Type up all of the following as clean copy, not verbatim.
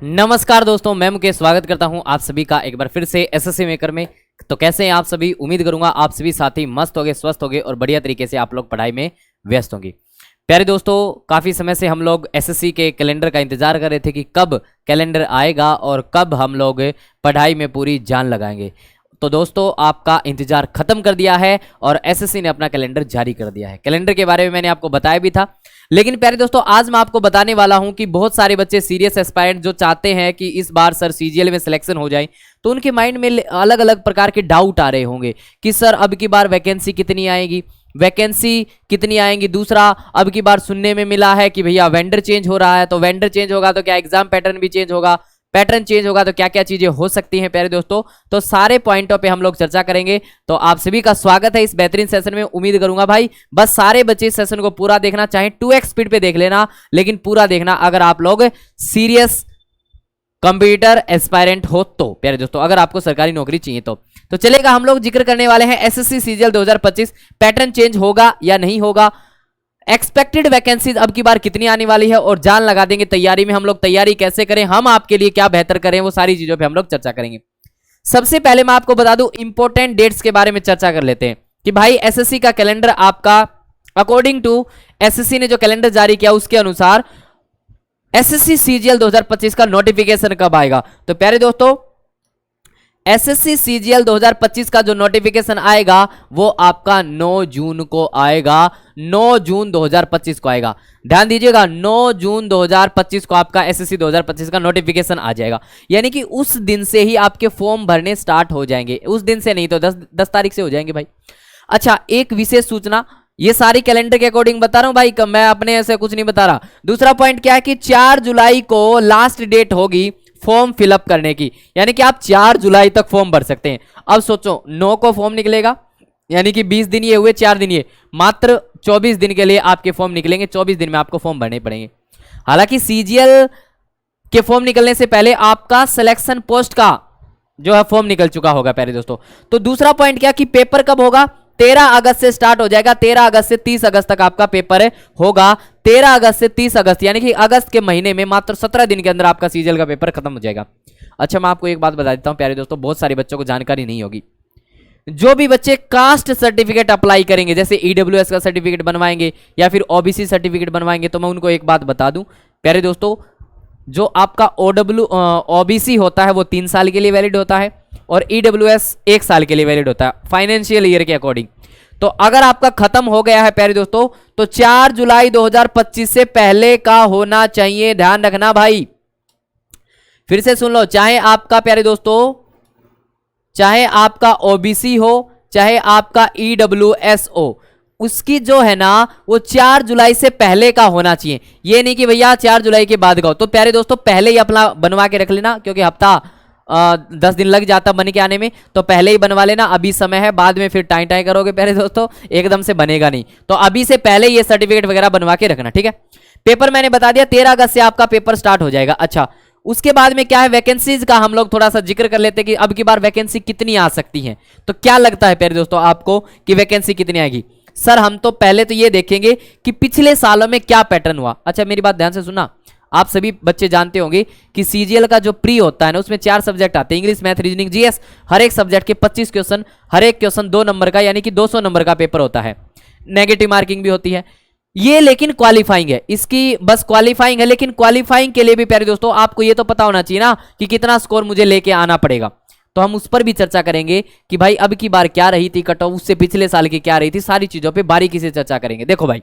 नमस्कार दोस्तों, मैं मुकेश स्वागत करता हूं आप सभी का एक बार फिर से एसएससी मेकर में। तो कैसे हैं आप सभी? उम्मीद करूंगा आप सभी साथी मस्त होंगे, स्वस्थ होंगे और बढ़िया तरीके से आप लोग पढ़ाई में व्यस्त होंगे। प्यारे दोस्तों, काफ़ी समय से हम लोग एसएससी के कैलेंडर का इंतजार कर रहे थे कि कब कैलेंडर आएगा और कब हम लोग पढ़ाई में पूरी जान लगाएंगे। तो दोस्तों, आपका इंतजार खत्म कर दिया है और एसएससी ने अपना कैलेंडर जारी कर दिया है। कैलेंडर के बारे में मैंने आपको बताया भी था, लेकिन प्यारे दोस्तों आज मैं आपको बताने वाला हूं कि बहुत सारे बच्चे सीरियस एस्पायरेंट जो चाहते हैं कि इस बार सर सीजीएल में सिलेक्शन हो जाए, तो उनके माइंड में अलग अलग प्रकार के डाउट आ रहे होंगे कि सर अब की बार वैकेंसी कितनी आएगी, वैकेंसी कितनी आएंगी। दूसरा, अब की बार सुनने में मिला है कि भैया वेंडर चेंज हो रहा है, तो वेंडर चेंज होगा तो क्या एग्जाम पैटर्न भी चेंज होगा, पैटर्न चेंज होगा तो क्या क्या चीजें हो सकती हैं। प्यारे दोस्तों, तो सारे पॉइंटों पे हम लोग चर्चा करेंगे। तो आप सभी का स्वागत है इस बेहतरीन सेशन में। उम्मीद करूंगा भाई बस सारे बच्चे इस सेशन को पूरा देखना, चाहे 2x स्पीड पे देख लेना, लेकिन पूरा देखना अगर आप लोग सीरियस कंप्यूटर एस्पायरेंट हो तो। प्यारे दोस्तों, अगर आपको सरकारी नौकरी चाहिए तो चलेगा। हम लोग जिक्र करने वाले हैं एसएससी सीजीएल 2025 पैटर्न चेंज होगा या नहीं होगा, एक्सपेक्टेड वैकेंसीज अब की बार कितनी आने वाली है और जान लगा देंगे तैयारी में। हम लोग तैयारी कैसे करें, हम आपके लिए क्या बेहतर करें, वो सारी चीजों पे हम लोग चर्चा करेंगे। सबसे पहले मैं आपको बता दूं, इंपॉर्टेंट डेट्स के बारे में चर्चा कर लेते हैं कि भाई एसएससी का कैलेंडर आपका अकॉर्डिंग टू एसएससी ने जो कैलेंडर जारी किया उसके अनुसार एसएससी सीजीएल 2025 का नोटिफिकेशन कब आएगा। तो प्यारे दोस्तों, एसएससी सीजीएल 2025 का जो नोटिफिकेशन आएगा वो आपका 9 जून को आएगा। 9 जून 2025 को आएगा, ध्यान दीजिएगा। 9 जून 2025 को आपका एसएससी 2025 का नोटिफिकेशन आ जाएगा, यानी कि उस दिन से ही आपके फॉर्म भरने स्टार्ट हो जाएंगे। उस दिन से नहीं तो 10 तारीख से हो जाएंगे भाई। अच्छा, एक विशेष सूचना, ये सारी कैलेंडर के अकॉर्डिंग बता रहा हूं भाई, मैं अपने ऐसे कुछ नहीं बता रहा। दूसरा पॉइंट क्या है कि 4 जुलाई को लास्ट डेट होगी फॉर्म फिलअप करने की, यानी कि आप 4 जुलाई तक फॉर्म भर सकते हैं। अब सोचो 9 को फॉर्म निकलेगा, यानी कि 20 दिन ये हुए, 4 दिन ये, मात्र 24 दिन के लिए आपके फॉर्म निकलेंगे। 24 दिन में आपको फॉर्म भरने पड़ेंगे। हालांकि सीजीएल के फॉर्म निकलने से पहले आपका सिलेक्शन पोस्ट का जो है फॉर्म निकल चुका होगा प्यारे दोस्तों। तो दूसरा पॉइंट क्या कि पेपर कब होगा, 13 अगस्त से स्टार्ट हो जाएगा। 13 अगस्त से 30 अगस्त तक आपका पेपर होगा। 13 अगस्त से 30 अगस्त, यानी कि अगस्त के महीने में मात्र 17 दिन के अंदर आपका सीजीएल का पेपर खत्म हो जाएगा। अच्छा, मैं आपको एक बात बता देता हूं प्यारे दोस्तों, बहुत सारे बच्चों को जानकारी नहीं होगी। जो भी बच्चे कास्ट सर्टिफिकेट अप्लाई करेंगे, जैसे ईडब्ल्यूएस का सर्टिफिकेट बनवाएंगे या फिर ओबीसी सर्टिफिकेट बनवाएंगे, तो मैं उनको एक बात बता दूं प्यारे दोस्तों, जो आपका ओबीसी होता है वो 3 साल के लिए वैलिड होता है और ईडब्ल्यूएस 1 साल के लिए वैलिड होता है फाइनेंशियल ईयर के अकॉर्डिंग। तो अगर आपका खत्म हो गया है प्यारे दोस्तों, तो 4 जुलाई 2025 से पहले का होना चाहिए, ध्यान रखना भाई। फिर से सुन लो, चाहे आपका प्यारे दोस्तों, चाहे आपका ओबीसी हो, चाहे आपका ईडब्ल्यूएस हो, उसकी जो है ना वो 4 जुलाई से पहले का होना चाहिए। ये नहीं कि भैया 4 जुलाई के बाद का। तो प्यारे दोस्तों, पहले ही अपना बनवा के रख लेना, क्योंकि हफ्ता 10 दिन लग जाता बन के आने में, तो पहले ही बनवा लेना। अभी समय है, बाद में फिर टाई टाई करोगे प्यारे दोस्तों, एकदम से बनेगा नहीं। तो अभी से पहले ये सर्टिफिकेट वगैरह बनवा के रखना, ठीक है। पेपर मैंने बता दिया, 13 अगस्त से आपका पेपर स्टार्ट हो जाएगा। अच्छा, उसके बाद में क्या है, वैकेंसीज का हम लोग थोड़ा सा जिक्र कर लेते हैं कि अब की बार वैकेंसी कितनी आ सकती है। तो क्या लगता है प्यारे दोस्तों आपको कि वैकेंसी कितनी आएगी? सर, हम तो पहले तो ये देखेंगे कि पिछले सालों में क्या पैटर्न हुआ। अच्छा, मेरी बात ध्यान से सुनना, आप सभी बच्चे जानते होंगे कि सीजीएल का जो प्री होता है ना, उसमें 4 सब्जेक्ट आते हैं, इंग्लिश, मैथ, रीजनिंग, जीएस। हर एक सब्जेक्ट के 25 क्वेश्चन, हर एक क्वेश्चन 2 नंबर का, यानी कि 200 नंबर का पेपर होता है। नेगेटिव मार्किंग भी होती है ये, लेकिन क्वालिफाइंग है, इसकी बस क्वालिफाइंग है। लेकिन क्वालिफाइंग के लिए भी प्यारे दोस्तों आपको ये तो पता होना चाहिए ना कि कितना स्कोर मुझे लेके आना पड़ेगा। तो हम उस पर भी चर्चा करेंगे कि भाई अब की बार क्या रही थी कट ऑफ, उससे पिछले साल की क्या रही थी, सारी चीजों पे बारीकी से चर्चा करेंगे। देखो भाई,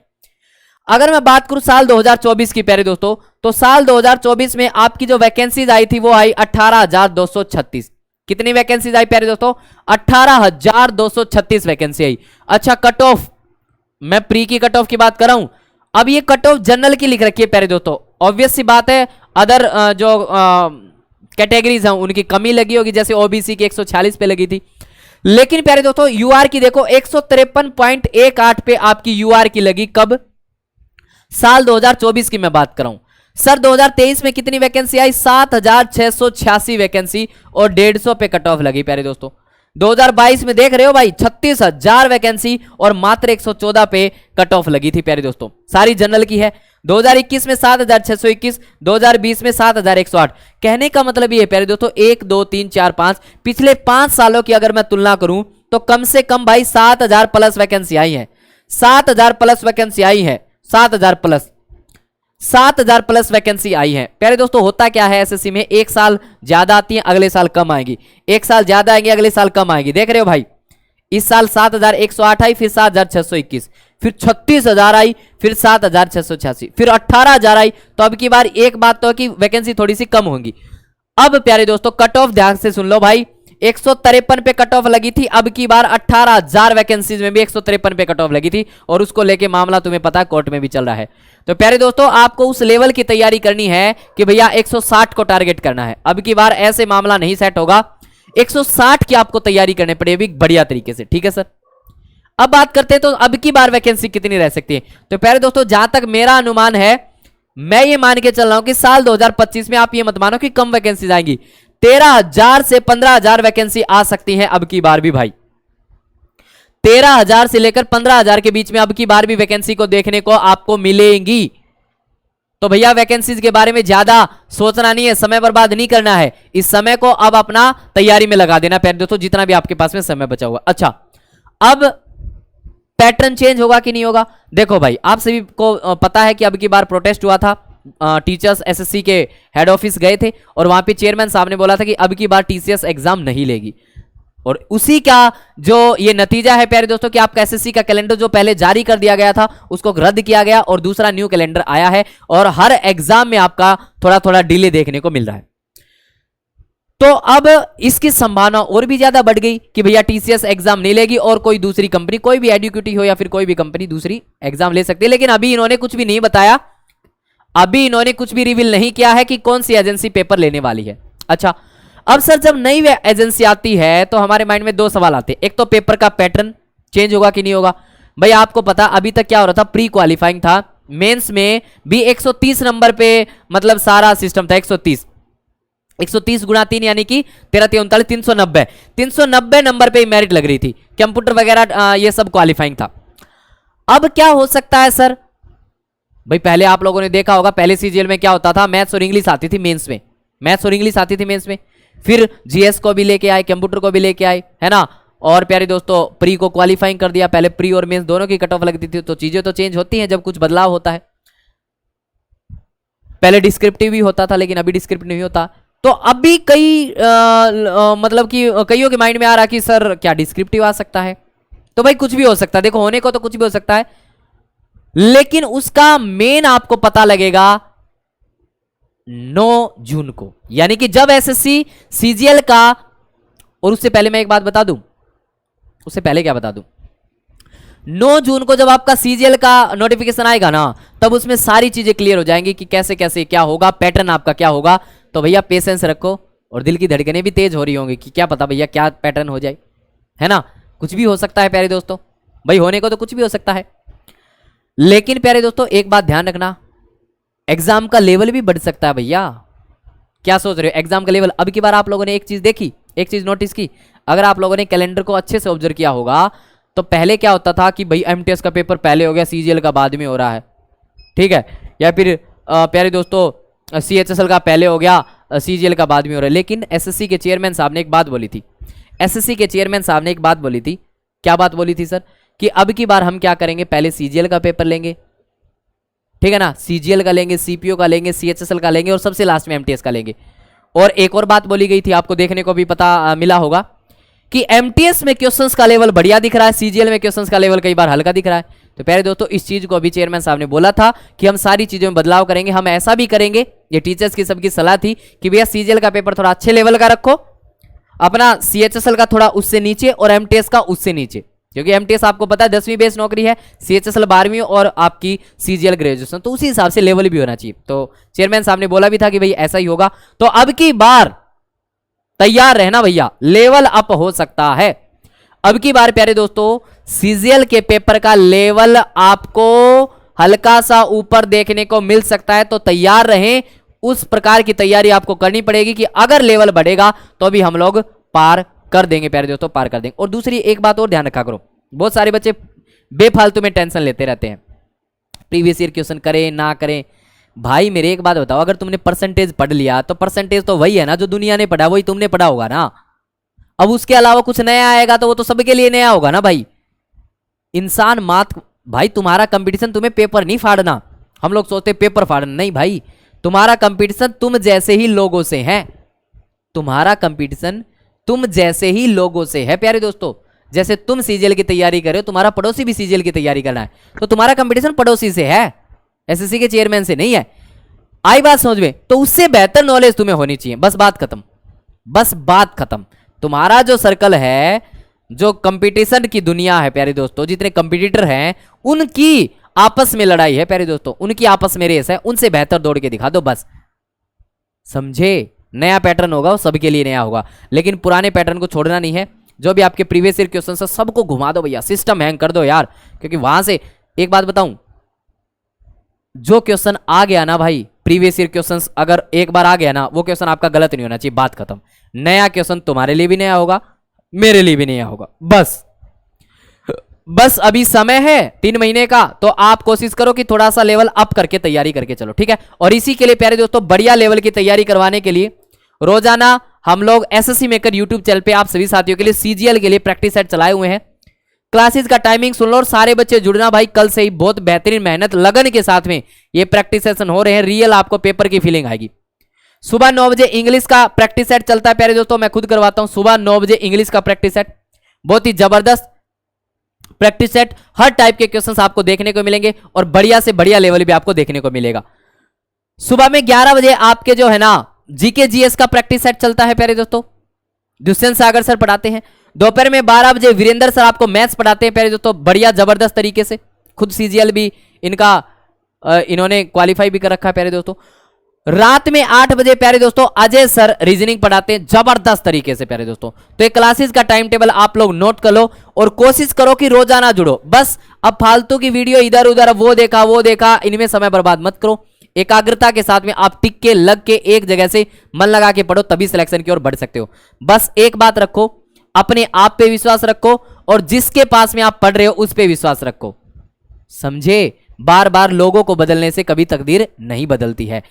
अगर मैं बात करूं साल 2024 की प्यारे दोस्तों, तो साल 2024 में आपकी जो वैकेंसीज आई थी वो आई 18,236। कितनी वैकेंसीज आई प्यारे दोस्तों? 18,236 वैकेंसी आई। अच्छा, कट ऑफ, मैं प्री की कट ऑफ की बात कर रहा हूं। अब ये कट ऑफ जनरल की लिख रखी है प्यारे दोस्तों, ऑब्वियस सी बात है। अदर जो कैटेगरीज हैं उनकी कमी लगी होगी, जैसे ओबीसी की 146 पे लगी थी। लेकिन प्यारे दोस्तों यूआर की देखो 153.18 पे आपकी यूआर की लगी। कब? साल 2024 की मैं बात कर रहा हूं। सर 2023 में कितनी वैकेंसी आई? 7,686 वैकेंसी और 150 पे कट ऑफ लगी प्यारे दोस्तों। 2022 में देख रहे हो भाई 36,000 वैकेंसी और मात्र 114 पे कट ऑफ लगी थी प्यारे दोस्तों, सारी जनरल की है। 2021 में 7,621, 2020 में 7,108। कहने का मतलब ये प्यारे दोस्तों 1 2 3 4 5 पिछले 5 सालों की अगर मैं तुलना करूं तो कम से कम भाई 7,000 प्लस वैकेंसी आई है, 7,000 प्लस वैकेंसी आई है, 7,000 प्लस वैकेंसी आई है प्यारे दोस्तों। होता क्या है एसएससी में, एक साल ज्यादा आती है अगले साल कम आएगी, एक साल ज्यादा आएंगे अगले साल कम आएगी। देख रहे हो भाई, इस साल 7,108 आई, फिर 7,621, फिर 36,000 आई, फिर 7,686, फिर 18,000 आई। तो अब की बार एक बात तो कि वैकेंसी थोड़ी सी कम होगी। अब प्यारे दोस्तों कट ऑफ ध्यान से सुन लो भाई, 153 पे कट ऑफ लगी थी, अब की बार 18,000 वैकेंसीज में भी 153 पे कट ऑफ लगी थी और उसको लेके मामला तुम्हें पता है कोर्ट में भी चल रहा है। तो प्यारे दोस्तों आपको उस लेवल की तैयारी करनी है कि भैया 160 को टारगेट करना है। अब की बार ऐसे मामला नहीं सेट होगा, 160 की आपको तैयारी करनी पड़ेगी बढ़िया तरीके से, ठीक है सर। अब बात करते हैं तो अब की बार वैकेंसी कितनी रह सकती है। तो प्यारे दोस्तों जहां तक मेरा अनुमान है, मैं ये मान के चल रहा हूं कि साल 2025 में आप ये मत मानो कि कम वैकेंसी आएंगी, 13,000 से 15,000 वैकेंसी आ सकती है अब की बार भी भाई। 13,000 से लेकर 15,000 के बीच में अब की बार भी वैकेंसी को देखने को आपको मिलेंगी। तो भैया वैकेंसीज के बारे में ज्यादा सोचना नहीं है, समय बर्बाद नहीं करना है, इस समय को अब अपना तैयारी में लगा देना प्यारे दोस्तों, जितना भी आपके पास में समय बचा हुआ। अच्छा, अब पैटर्न चेंज होगा कि नहीं होगा। देखो भाई आप सभी को पता है कि अब की बार प्रोटेस्ट हुआ था, टीचर्स एसएससी के हेड ऑफिस गए थे और वहां पे चेयरमैन साहब ने बोला था कि अब की बार टीसीएस एग्जाम नहीं लेगी। और उसी का जो ये नतीजा है प्यारे दोस्तों कि आपका एसएससी का कैलेंडर जो पहले जारी कर दिया गया था उसको रद्द किया गया और दूसरा न्यू कैलेंडर आया है और हर एग्जाम में आपका थोड़ा थोड़ा डिले देखने को मिल रहा है। तो अब इसकी संभावना और भी ज्यादा बढ़ गई कि भैया टीसीएस एग्जाम नहीं लेगी और कोई दूसरी कंपनी, कोई भी एडुकेटी हो या फिर कोई भी कंपनी दूसरी एग्जाम ले सकती है। लेकिन अभी इन्होंने कुछ भी नहीं बताया, अभी इन्होंने कुछ भी रिवील नहीं किया है कि कौन सी एजेंसी पेपर लेने वाली है। अच्छा, अब सर जब नई एजेंसी आती है तो हमारे माइंड में दो सवाल आते हैं, एक तो पेपर का पैटर्न चेंज होगा कि नहीं होगा। भाई आपको पता अभी तक क्या हो रहा था, प्री क्वालिफाइंग था, मेंस में भी 130 नंबर पे मतलब सारा सिस्टम था, 130 गुणा 3 यानी कि 13 39 390 नंबर पे मेरिट लग रही थी, कंप्यूटर वगैरह ये सब क्वालिफाइंग था। अब क्या हो सकता है सर, भाई पहले आप लोगों ने देखा होगा पहले सीजीएल में क्या होता था, मैथ्स और इंग्लिश आती थी मेंस में, मैथ्स और इंग्लिश आती थी मेंस में, फिर जीएस को भी लेके आए, कंप्यूटर को भी लेके आए, है ना। और प्यारे दोस्तों प्री को क्वालिफाइंग कर दिया, पहले प्री और मेंस दोनों की कट ऑफ लगती थी। तो चीजें तो चेंज होती हैं जब कुछ बदलाव होता है। पहले डिस्क्रिप्टिव भी होता था लेकिन अभी डिस्क्रिप्टिव नहीं होता। तो अभी कई मतलब कि कईयों के माइंड में आ रहा कि सर क्या डिस्क्रिप्टिव आ सकता है। तो भाई कुछ भी हो सकता है, देखो होने को तो कुछ भी हो सकता है, लेकिन उसका मेन आपको पता लगेगा 9 जून को, यानी कि जब एसएससी सीजीएल का, और उससे पहले मैं एक बात बता दूं, उससे पहले क्या बता दूं, 9 जून को जब आपका सीजीएल का नोटिफिकेशन आएगा ना, तब उसमें सारी चीजें क्लियर हो जाएंगी कि कैसे कैसे क्या होगा, पैटर्न आपका क्या होगा। तो भैया पेशेंस रखो और दिल की धड़कनें भी तेज हो रही होंगी कि क्या पता भैया क्या पैटर्न हो जाए, है ना। कुछ भी हो सकता है प्यारे दोस्तों, भाई होने को तो कुछ भी हो सकता है। लेकिन प्यारे दोस्तों एक बात ध्यान रखना, एग्जाम का लेवल भी बढ़ सकता है भैया। क्या सोच रहे हो, एग्जाम का लेवल। अब की बार आप लोगों ने एक चीज देखी, एक चीज नोटिस की, अगर आप लोगों ने कैलेंडर को अच्छे से ऑब्जर्व किया होगा तो पहले क्या होता था कि भाई एमटीएस का पेपर पहले हो गया, सीजीएल का बाद में हो रहा है, ठीक है, या फिर प्यारे दोस्तों सीएचएसएल का पहले हो गया, सीजीएल का बाद में हो रहा है। लेकिन एसएससी के चेयरमैन साहब ने एक बात बोली थी, एसएससी के चेयरमैन साहब ने एक बात बोली थी, क्या बात बोली थी सर, कि अब की बार हम क्या करेंगे, पहले सीजीएल का पेपर लेंगे, ठीक है ना, सीजीएल का लेंगे, सीपीओ का लेंगे, सीएचएसएल का लेंगे और सबसे लास्ट में एमटीएस का लेंगे। और एक और बात बोली गई थी, आपको देखने को भी पता मिला होगा कि एमटीएस में क्वेश्चंस का लेवल बढ़िया दिख रहा है, सीजीएल में क्वेश्चंस का लेवल कई बार हल्का दिख रहा है। तो प्यारे दोस्तों इस चीज को अभी चेयरमैन साहब ने बोला था कि हम सारी चीजों में बदलाव करेंगे, हम ऐसा भी करेंगे, ये टीचर्स की सबकी सलाह थी कि भैया सीजीएल का पेपर थोड़ा अच्छे लेवल का रखो, अपना सीएचएसएल का थोड़ा उससे नीचे और एमटीएस का उससे नीचे, क्योंकि एमटीएस आपको पता है 10वीं बेस नौकरी है, सीएचएसएल 12वीं और आपकी सीजीएल ग्रेजुएशन, तो उसी हिसाब से लेवल भी होना चाहिए। तो चेयरमैन साहब ने बोला भी था कि भाई ऐसा ही होगा। तो अब की बार तैयार रहना भैया, लेवल अप हो सकता है। अब की बार प्यारे दोस्तों सीजीएल के पेपर का लेवल आपको हल्का सा ऊपर देखने को मिल सकता है, तो तैयार रहें, उस प्रकार की तैयारी आपको करनी पड़ेगी कि अगर लेवल बढ़ेगा तो भी हम लोग पार कर देंगे प्यारे दोस्तों, पार कर देंगे। और दूसरी एक बात और ध्यान रखा करो, बहुत सारे बच्चे बेफालतू में टेंशन लेते रहते हैं, प्रीवियस ईयर क्वेश्चन करें ना करें। भाई मेरे एक बात बताओ, अगर तुमने परसेंटेज पढ़ लिया तो परसेंटेज तो वही है ना जो दुनिया ने पढ़ा, वही तुमने पढ़ा होगा ना। अब उसके अलावा कुछ नया आएगा तो वो तो सबके लिए नया होगा ना भाई। इंसान मात भाई, तुम्हारा कंपटीशन तुम्हें पेपर नहीं फाड़ना। हम लोग सोचते पेपर फाड़ना, नहीं भाई, तुम्हारा कंपटीशन तुम जैसे ही लोगों से है। तुम्हारा कंपटीशन तुम जैसे ही लोगों से है प्यारे दोस्तों। जैसे तुम सीजीएल की तैयारी कर रहे हो, तुम्हारा पड़ोसी भी सीजीएल की तैयारी करना है, तो तुम्हारा कंपटीशन पड़ोसी से है, एसएससी के चेयरमैन से नहीं है। आई बात समझ में? तो उससे बेहतर नॉलेज तुम्हें होनी चाहिए, बस बात खत्म, बस बात खत्म। तुम्हारा जो सर्कल है, जो कंपटीशन की दुनिया है प्यारे दोस्तों, जितने कंपटीटर हैं उनकी आपस में लड़ाई है प्यारे दोस्तों, उनकी आपस में रेस है, उनसे बेहतर दौड़ के दिखा दो बस। समझे? नया पैटर्न होगा वो सबके लिए नया होगा, लेकिन पुराने पैटर्न को छोड़ना नहीं है। जो भी आपके प्रीवियस ईयर क्वेश्चन है सबको घुमा दो भैया, सिस्टम हैंग कर दो यार। क्योंकि वहां से एक बात बताऊं, जो क्वेश्चन आ गया ना भाई, प्रीवियस ईयर क्वेश्चन अगर एक बार आ गया ना, वो क्वेश्चन आपका गलत नहीं होना चाहिए, बात खत्म। नया क्वेश्चन तुम्हारे लिए भी नया होगा, मेरे लिए भी नया होगा। बस अभी समय है 3 महीने का, तो आप कोशिश करो कि थोड़ा सा लेवल अप करके तैयारी करके चलो, ठीक है। और इसी के लिए प्यारे दोस्तों, बढ़िया लेवल की तैयारी करवाने के लिए रोजाना हम लोग एसएससी मेकर यूट्यूब चैनल पे आप सभी साथियों के लिए सीजीएल के लिए प्रैक्टिस सेट चलाए हुए हैं। क्लासेस का टाइमिंग सुन लो और सारे बच्चे जुड़ना भाई। कल से ही बहुत बेहतरीन मेहनत लगन के साथ में ये प्रैक्टिस सेशन हो रहे हैं, रियल आपको पेपर की फीलिंग आएगी। सुबह 9 बजे इंग्लिश का प्रैक्टिस सेट चलता है प्यारे दोस्तों, मैं खुद करवाता हूं सुबह 9 बजे इंग्लिश का प्रैक्टिस सेट। बहुत ही जबरदस्त प्रैक्टिस सेट, हर टाइप के क्वेश्चंस आपको देखने को मिलेंगे और बढ़िया से बढ़िया लेवल भी आपको देखने को मिलेगा। सुबह में 11 बजे आपके जो है ना जीके जीएस का प्रैक्टिस सेट चलता है प्यारे दोस्तों, दुष्यंत सागर सर पढ़ाते हैं। दोपहर में 12 बजे वीरेंद्र सर आपको मैथ्स पढ़ाते हैं प्यारे दोस्तों, बढ़िया जबरदस्त तरीके से। खुद सीजीएल भी इनका इन्होंने क्वालिफाई भी कर रखा है प्यारे दोस्तों। रात में 8 बजे प्यारे दोस्तों अजय सर रीजनिंग पढ़ाते हैं जबरदस्त तरीके से प्यारे दोस्तों। तो ये क्लासेस का टाइम टेबल आप लोग नोट कर लो और कोशिश करो कि रोजाना जुड़ो। बस अब फालतू की वीडियो इधर उधर वो देखा इनमें समय बर्बाद मत करो। एकाग्रता के साथ में आप टिक के लग के एक जगह से मन लगा के पढ़ो, तभी सिलेक्शन की ओर बढ़ सकते हो। बस एक बात रखो, अपने आप पे विश्वास रखो और जिसके पास में आप पढ़ रहे हो उस पे विश्वास रखो। समझे? बार बार लोगों को बदलने से कभी तकदीर नहीं बदलती है।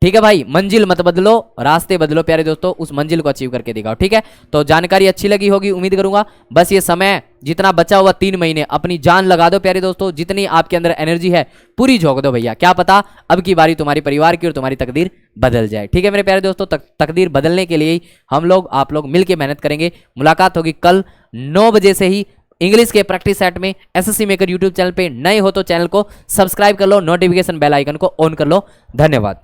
ठीक है भाई, मंजिल मत बदलो, रास्ते बदलो प्यारे दोस्तों, उस मंजिल को अचीव करके दिखाओ। ठीक है, तो जानकारी अच्छी लगी होगी उम्मीद करूंगा। बस ये समय जितना बचा हुआ 3 महीने अपनी जान लगा दो प्यारे दोस्तों, जितनी आपके अंदर एनर्जी है पूरी झोंक दो भैया। क्या पता अब की बारी तुम्हारी परिवार की और तुम्हारी तकदीर बदल जाए। ठीक है मेरे प्यारे दोस्तों, तकदीर बदलने के लिए ही हम लोग आप लोग मिलकर मेहनत करेंगे। मुलाकात होगी कल 9 बजे से ही इंग्लिश के प्रैक्टिस सेट में एसएससी मेकर यूट्यूब चैनल पे। नए हो तो चैनल को सब्सक्राइब कर लो, नोटिफिकेशन बेल आइकन को ऑन कर लो। धन्यवाद।